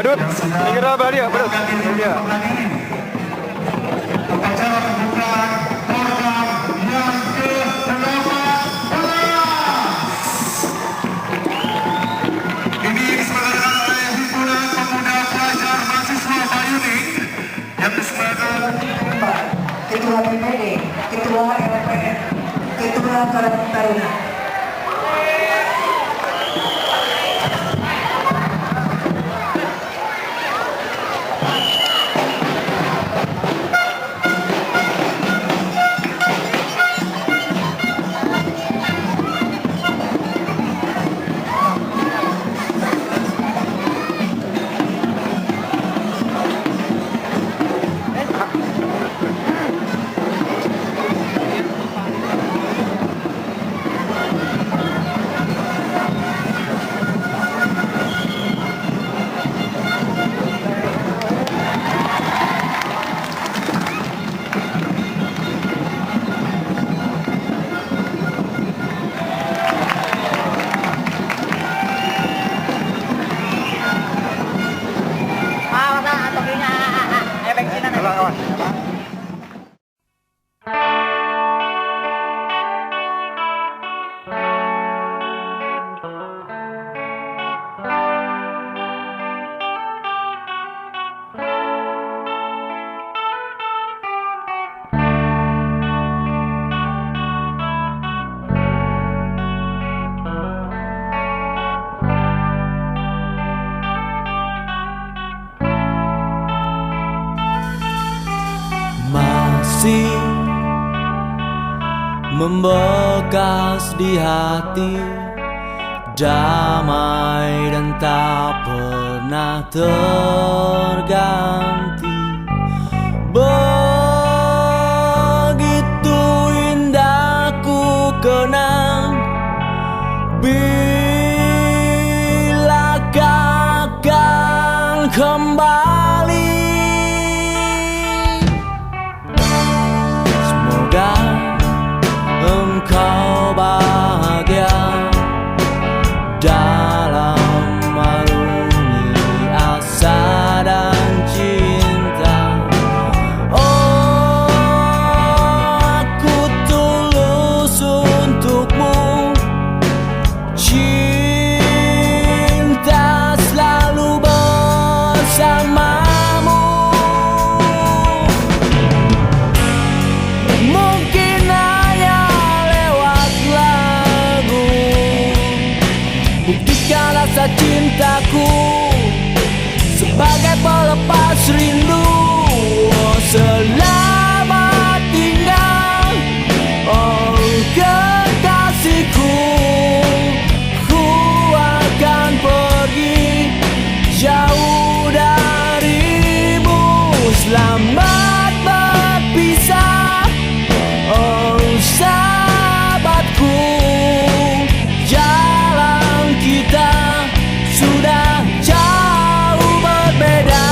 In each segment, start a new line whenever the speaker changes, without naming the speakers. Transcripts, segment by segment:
Badut, segera Badia, Badut. Ya.
Upacara pembukaan program yang ke-18. Ini diselenggarakan oleh Himpunan Pemuda Pelajar Mahasiswa Bayuning yang diselenggarakan
Ketua PPD, Ketua LPR, Ketua Karang Taruna.
Masih membekas di hati, damai dan tak pernah terganti. Begitu indah ku kenang bila akan kembali. Engkau bahagia dalam aruni asa dan cinta. Oh, aku tulus untukmu, cinta selalu bersamamu. Mungkin buktikan rasa cintaku sebagai pelepas rindu. Oh, selamat tinggal, oh kekasihku. Ku akan pergi jauh darimu. Selamat berpisah, oh sahabatku. Kita sudah jauh berbeda.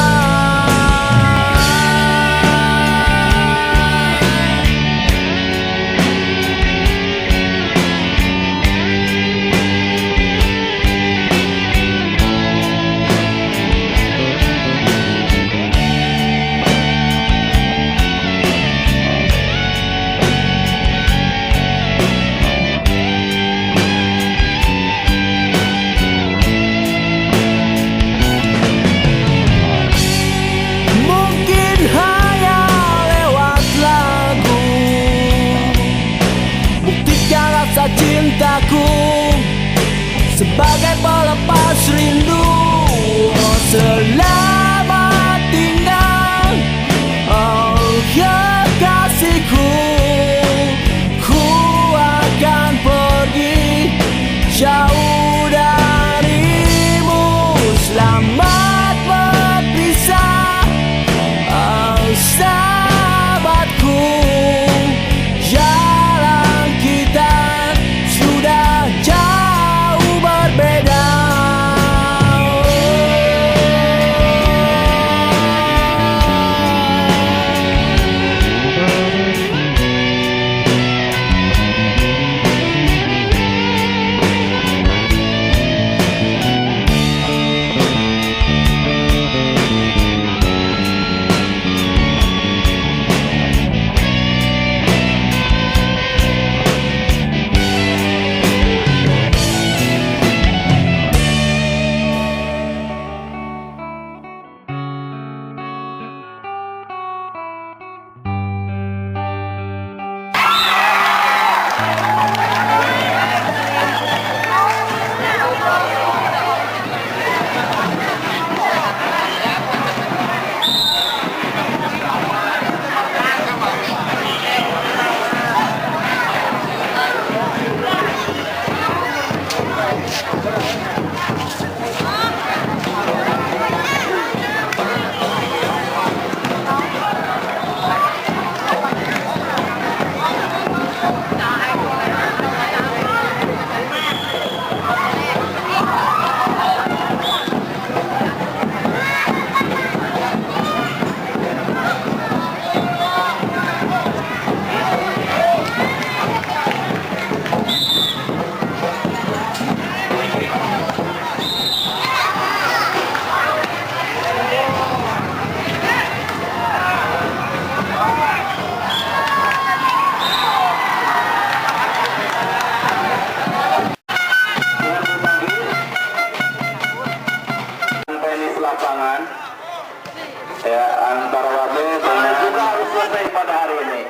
Ya, antara wasit dan juga harus selesai pada hari ini.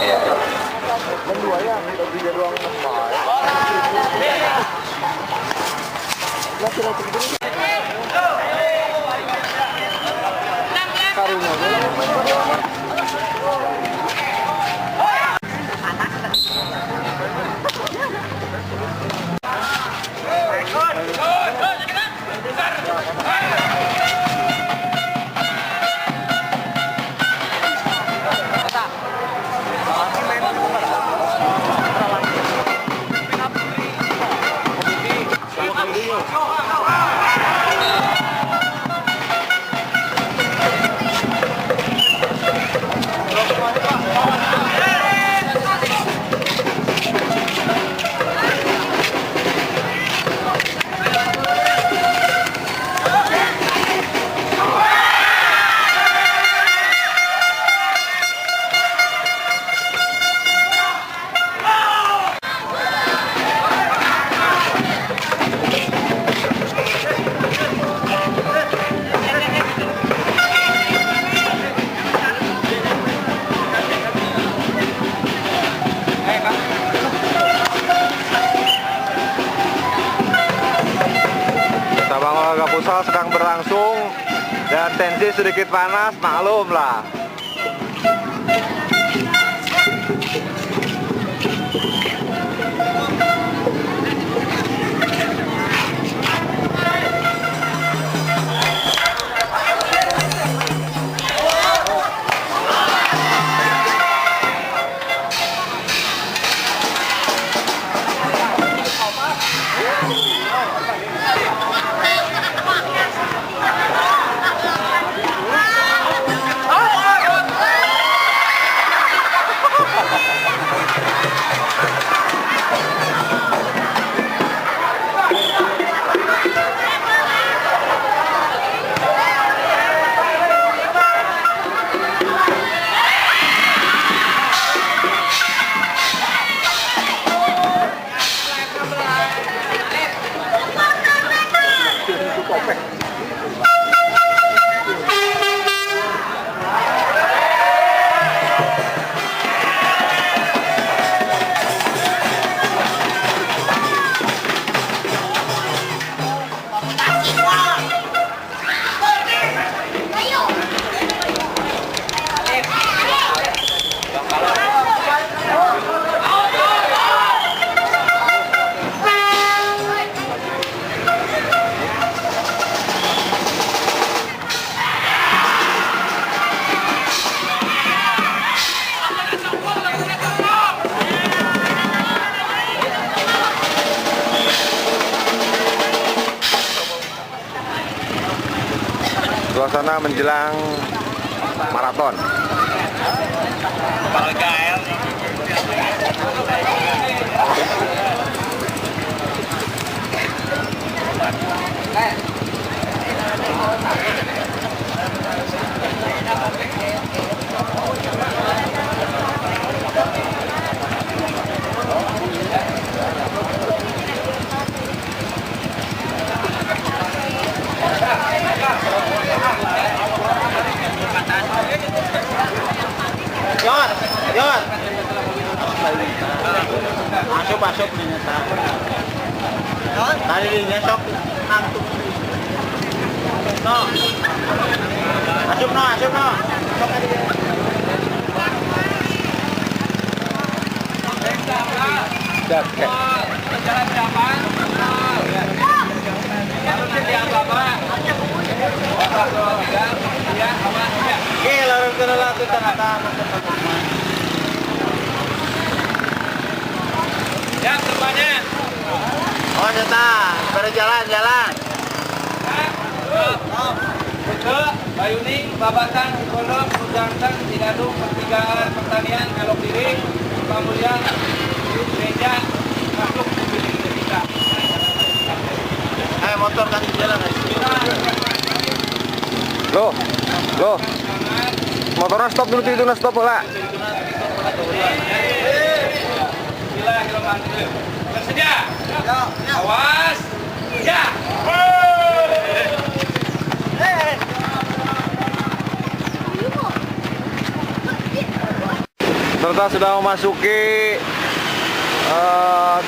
Ya.
Cabang olahraga futsal sedang berlangsung dan tensi sedikit panas, maklum lah. Suasana menjelang maraton.
Yon. Masuk ternyata. Tadi dia sok ngantuk. No. Masuk no. Sok tadi.
Jalan siapa? Harusnya diapa, Pak?
Oke, lalu terlalu tuh ternyata.
Ya, depannya.
Oh, ternyata pada jalan.
Ke Bayuning, Babatan, Pondok, Jantan, Tidadung, Pertigaan, Pertanian, Belok Kiri, kemudian gereja, masuk ke bilik kita.
Motor kasih jalan guys.
Loh. Motornya stop dulu, itu stop bola.
Bismillahirrahmanirrahim. Bersedia? Awas. Ya.
Peserta sudah memasuki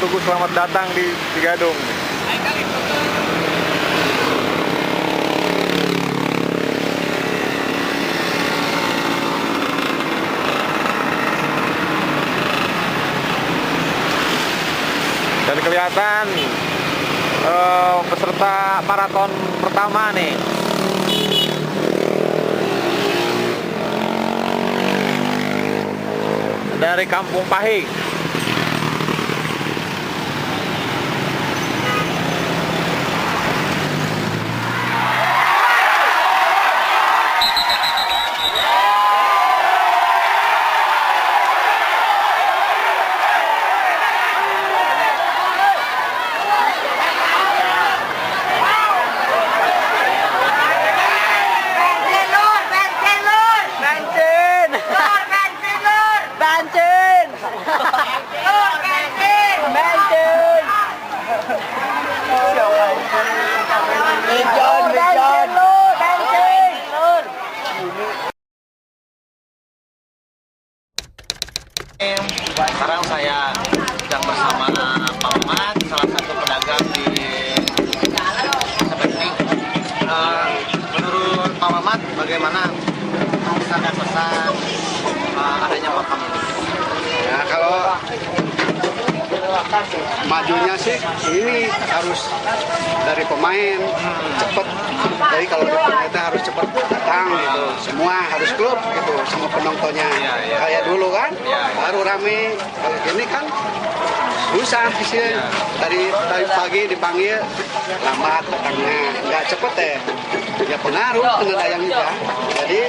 Tugu Selamat Datang di Gadung. Dan kelihatan peserta maraton pertama nih. Dari Kampung Pahing.
Sekarang saya sedang bersama Pak Mamat, salah satu pedagang di Seperti. Menurut Pak Mamat, bagaimana pesan adanya makam ini?
Ya kalau majunya sih ini harus dari pemain cepet. Jadi kalau kita harus cepet datang gitu. Semua harus klub gitu, semua penontonnya. Kayak dulu kan, baru rame. Kalau gini kan susah sih. Dari pagi dipanggil lambat datangnya, nggak cepet ya. Ya pengaruh kena dayang juga. Jadi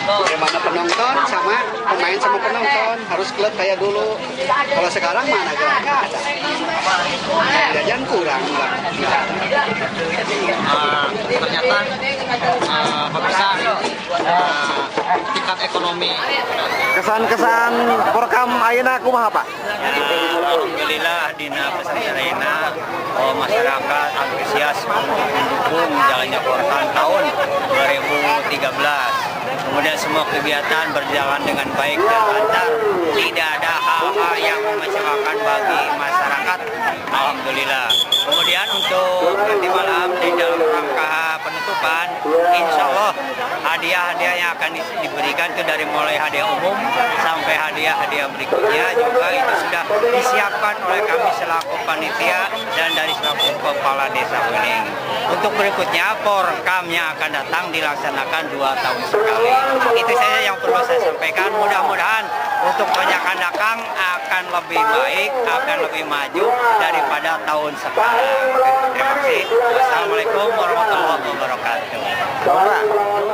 bagaimana penonton sama pemain sama penonton harus klub kayak dulu. Kalau sekarang mana nggak ada. Jajan kurang lah.
Ternyata pemirsa tingkat ekonomi.
Kesan-kesan Porkam ayeuna kumaha Pak?
Alhamdulillah dina pesantrenna masyarakat antusias mendukung jalannya Porkam tahun 2013. Kemudian semua kegiatan berjalan dengan baik dan lancar, tidak ada hal-hal yang mengecewakan bagi masyarakat. Alhamdulillah. Kemudian untuk nanti malam di dalam rangka penutupan, insya Allah hadiah-hadiah yang akan diberikan itu dari mulai hadiah umum sampai hadiah-hadiah berikutnya juga itu sudah disiapkan oleh kami selaku panitia dan dari selaku kepala desa Bening. Untuk berikutnya Porkam yang akan datang dilaksanakan 2 tahun sekali. Itu saja yang perlu saya sampaikan. Mudah-mudahan untuk Penyakandakang akan lebih baik, akan lebih maju daripada tahun sekarang. Terima kasih. Wassalamualaikum warahmatullahi wabarakatuh.